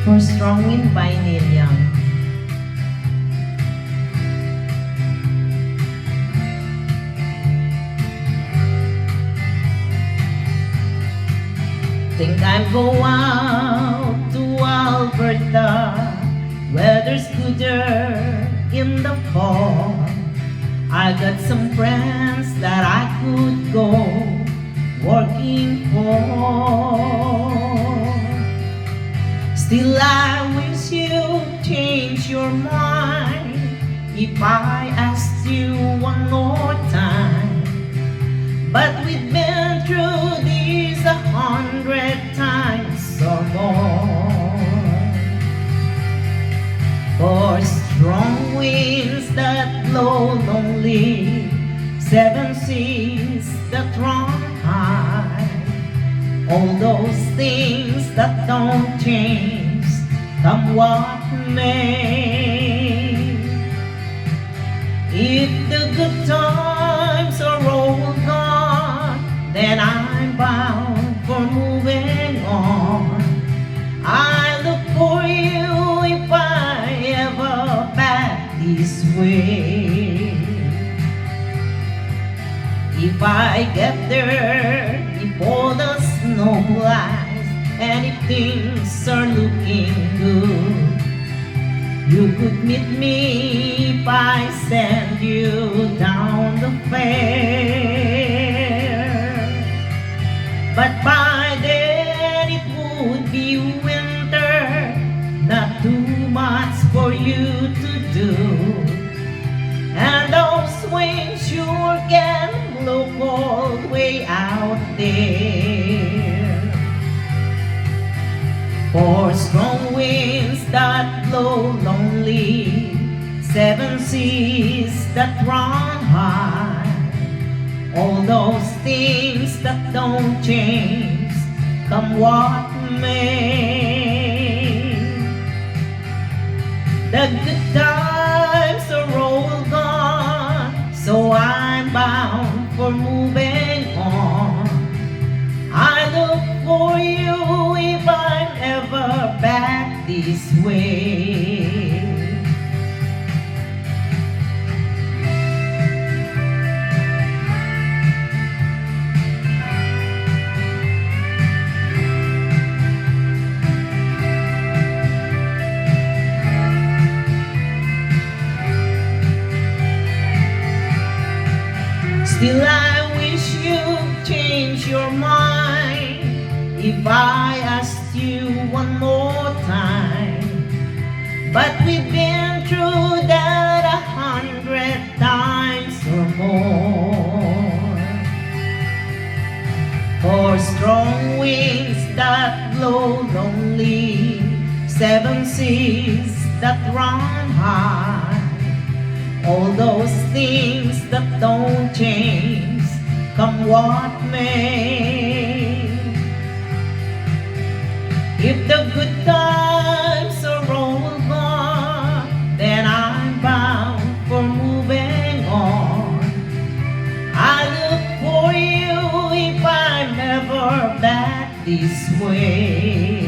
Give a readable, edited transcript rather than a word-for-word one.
for Strong Wind by Neil Young. Think I'll go out to Alberta, weather's gooder in the fall. I got some friends that I could go working for. Still I wish you'd change your mind if I asked you one more time. But we've been through this 100 times or more. For strong winds that blow lonely, 7 seas that run high, all those things that don't change, come what may. If the good times are all gone, then I'm bound for moving on. I look for you if I ever back this way. If I get there before the snow flies, and if things are looking good, you could meet me if I send you down the fair. But by then it would be winter, not too much for you to do, and those winds sure can blow cold way out there. For strong winds that blow lonely, 7 seas that run high, all those things that don't change, come what may. The good times are all gone, so I'm bound for moving on. I look for you if I'm ever back this way. Still I wish you'd change your mind if I asked you one more time. But we've been through that 100 times or more. For strong winds that blow lonely, 7 seas that run high, all those things that don't change, come what may. If the good times are all gone, then I'm bound for moving on. I look for you if I'm ever back this way.